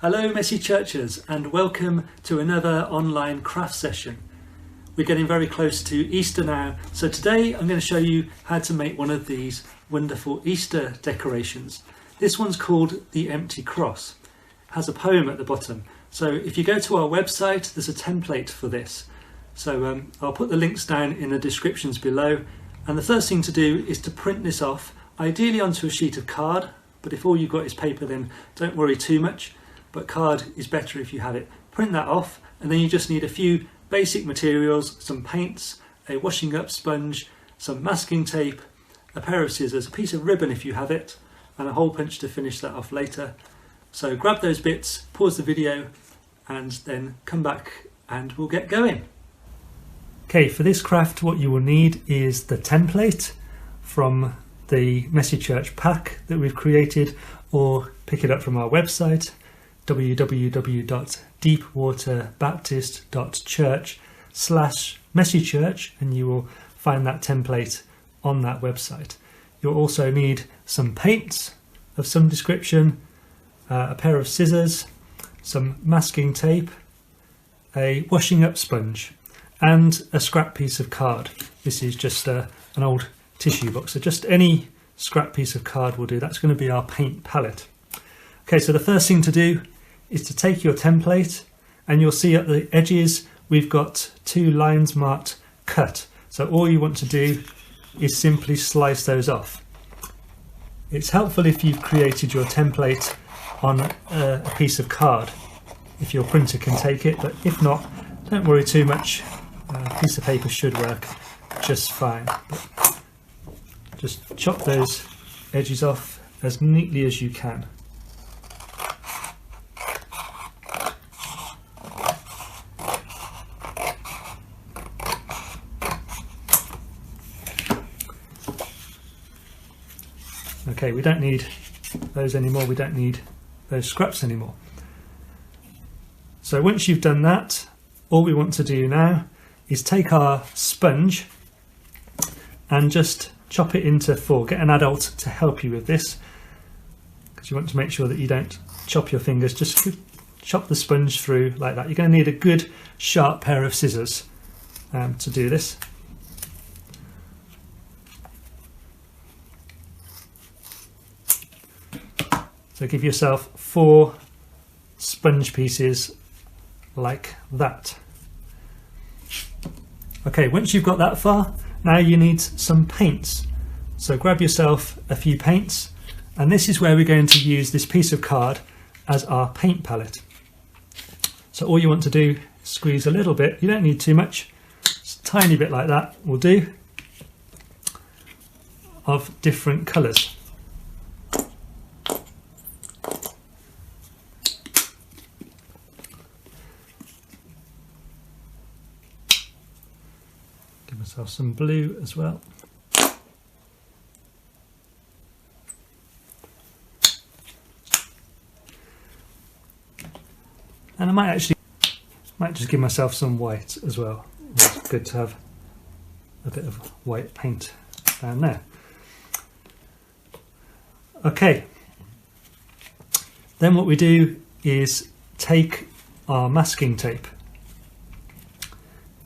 Hello Messy Churchers and welcome to another online craft session. We're getting very close to Easter now, so today I'm going to show you how to make one of these wonderful Easter decorations. This one's called The Empty Cross. It has a poem at the bottom, so if you go to our website there's a template for this. So I'll put the links down in the descriptions below, and the first thing to do is to print this off, ideally onto a sheet of card, but if all you've got is paper then don't worry too much. But card is better if you have it. Print that off, and then you just need a few basic materials, some paints, a washing up sponge, some masking tape, a pair of scissors, a piece of ribbon if you have it, and a hole punch to finish that off later. So grab those bits, pause the video, and then come back and we'll get going. Okay, for this craft what you will need is the template from the Messy Church pack that we've created, or pick it up from our website www.deepwaterbaptist.church/messychurch, and you will find that template on that website. You'll also need some paints of some description, a pair of scissors, some masking tape, a washing up sponge, and a scrap piece of card. This is just an old tissue box, so just any scrap piece of card will do. That's going to be our paint palette. Okay, so the first thing to do is to take your template, and you'll see at the edges we've got 2 lines marked cut. So all you want to do is simply slice those off. It's helpful if you've created your template on a piece of card, if your printer can take it, but if not, don't worry too much. A piece of paper should work just fine. But just chop those edges off as neatly as you can. Okay, we don't need those anymore, we don't need those scraps anymore. So once you've done that, all we want to do now is take our sponge and just chop it into 4. Get an adult to help you with this, because you want to make sure that you don't chop your fingers. Just chop the sponge through like that. You're going to need a good sharp pair of scissors to do this. So give yourself 4 sponge pieces like that. Okay, once you've got that far, now you need some paints. So grab yourself a few paints, and this is where we're going to use this piece of card as our paint palette. So all you want to do is squeeze a little bit, you don't need too much, just a tiny bit like that will do, of different colours. Give myself some blue as well. And I might just give myself some white as well. It's good to have a bit of white paint down there. Okay. Then what we do is take our masking tape.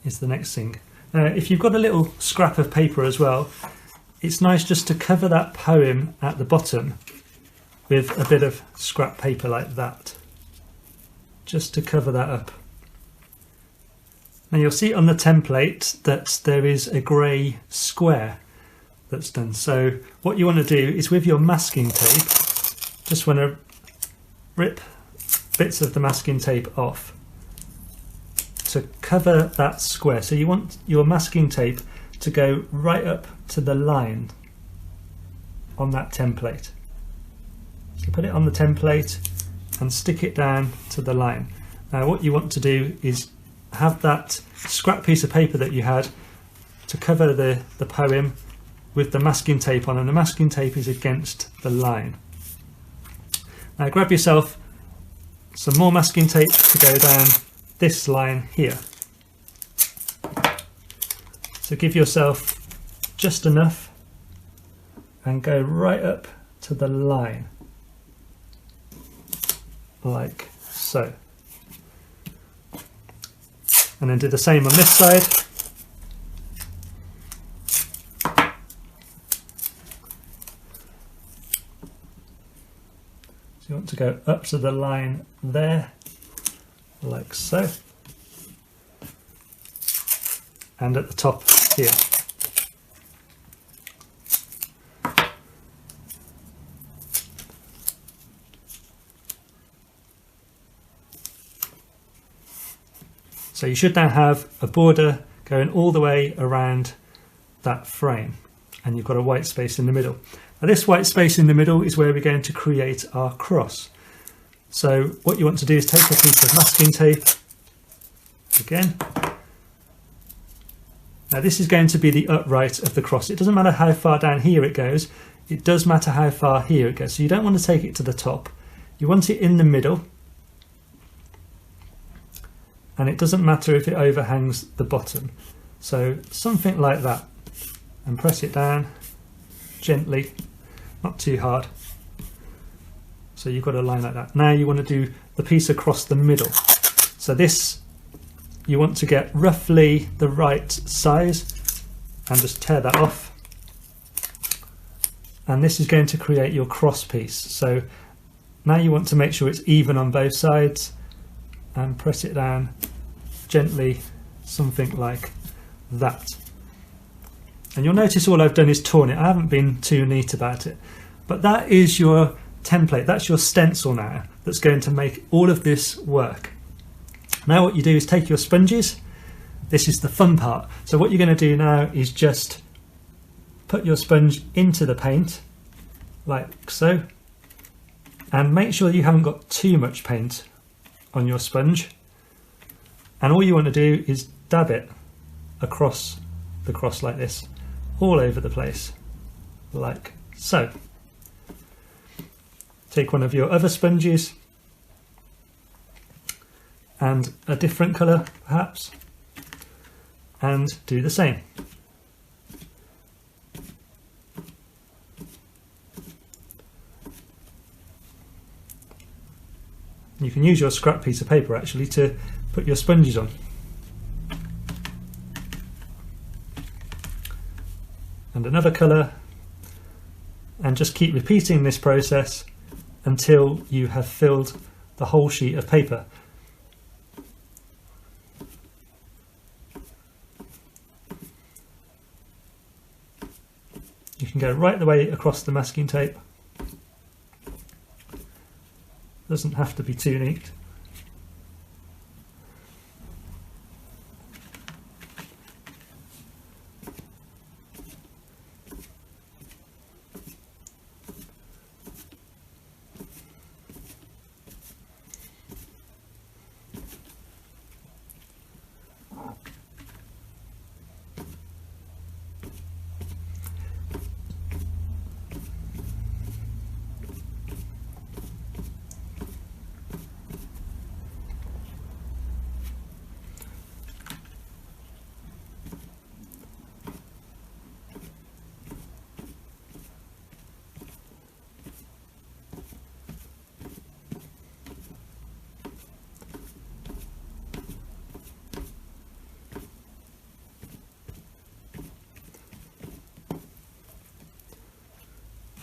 Is the next thing. If you've got a little scrap of paper as well, it's nice just to cover that poem at the bottom with a bit of scrap paper like that, just to cover that up. Now you'll see on the template that there is a grey square that's done. So what you want to do is, with your masking tape, just want to rip bits of the masking tape off to cover that square. So you want your masking tape to go right up to the line on that template. So put it on the template and stick it down to the line. Now what you want to do is have that scrap piece of paper that you had to cover the poem with the masking tape on, and the masking tape is against the line. Now grab yourself some more masking tape to go down this line here. So give yourself just enough and go right up to the line like so. And then do the same on this side. So you want to go up to the line there, like so. And at the top here. So you should now have a border going all the way around that frame, and you've got a white space in the middle. Now this white space in the middle is where we're going to create our cross. So what you want to do is take a piece of masking tape again. Now this is going to be the upright of the cross. It doesn't matter how far down here it goes, it does matter how far here it goes. So you don't want to take it to the top, you want it in the middle. And it doesn't matter if it overhangs the bottom. So something like that, and press it down gently, not too hard. So you've got a line like that. Now you want to do the piece across the middle. So this, you want to get roughly the right size, and just tear that off. And this is going to create your cross piece. So now you want to make sure it's even on both sides, and press it down gently, something like that. And you'll notice all I've done is torn it. I haven't been too neat about it, but that is your template. That's your stencil now that's going to make all of this work. Now what you do is take your sponges. This is the fun part. So what you're going to do now is just put your sponge into the paint like so, and make sure you haven't got too much paint on your sponge. And all you want to do is dab it across the cross like this, all over the place, like so. Take one of your other sponges, and a different colour perhaps, and do the same. You can use your scrap piece of paper actually to put your sponges on. And another colour, and just keep repeating this process until you have filled the whole sheet of paper. You can go right the way across the masking tape. Doesn't have to be too neat.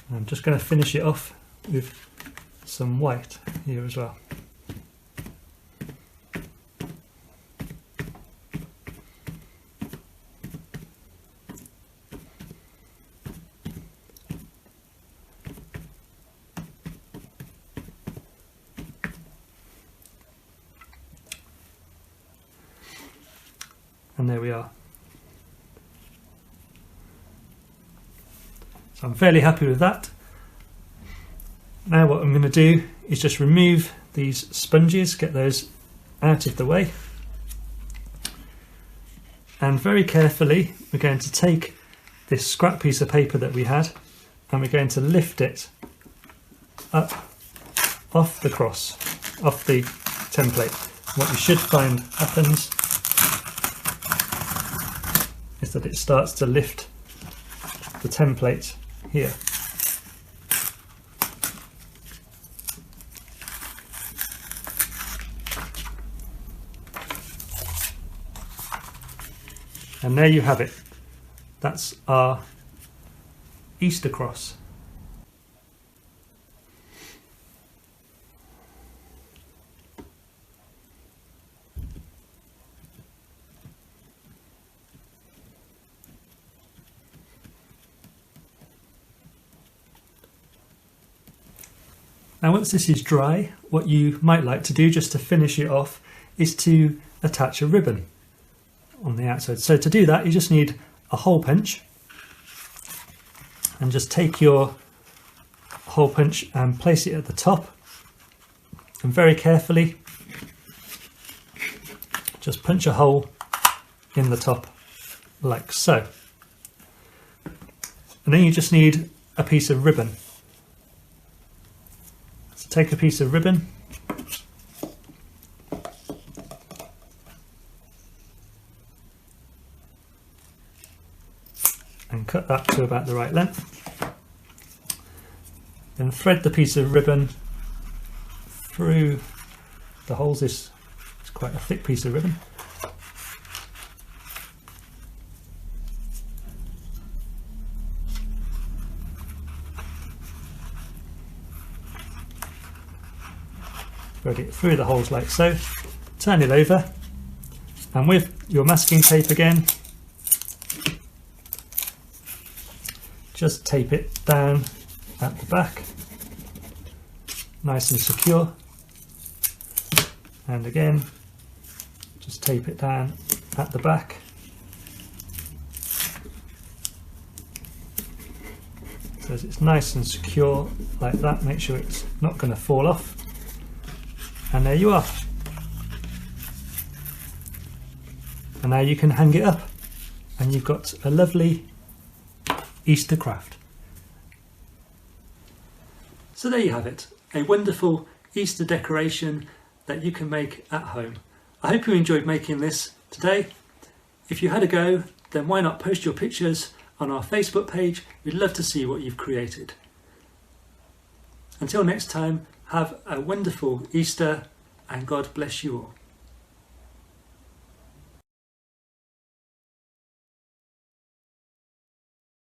I'm just going to finish it off with some white here as well. And there we are. So I'm fairly happy with that. Now what I'm going to do is just remove these sponges, get those out of the way. And very carefully we're going to take this scrap piece of paper that we had, and we're going to lift it up off the cross, off the template. What you should find happens is that it starts to lift the template here. And there you have it. That's our Easter cross. Now once this is dry, what you might like to do just to finish it off is to attach a ribbon on the outside. So to do that you just need a hole punch, and just take your hole punch and place it at the top, and very carefully just punch a hole in the top like so. And then you just need a piece of ribbon. So take a piece of ribbon and cut that to about the right length. Then thread the piece of ribbon through the holes. This is quite a thick piece of ribbon. Thread it through the holes like so, turn it over, and with your masking tape again, just tape it down at the back, nice and secure, and again just tape it down at the back. So it's nice and secure like that. Make sure it's not going to fall off. And there you are. And now you can hang it up and you've got a lovely Easter craft. So there you have it, a wonderful Easter decoration that you can make at home. I hope you enjoyed making this today. If you had a go, then why not post your pictures on our Facebook page? We'd love to see what you've created. Until next time, have a wonderful Easter and God bless you all.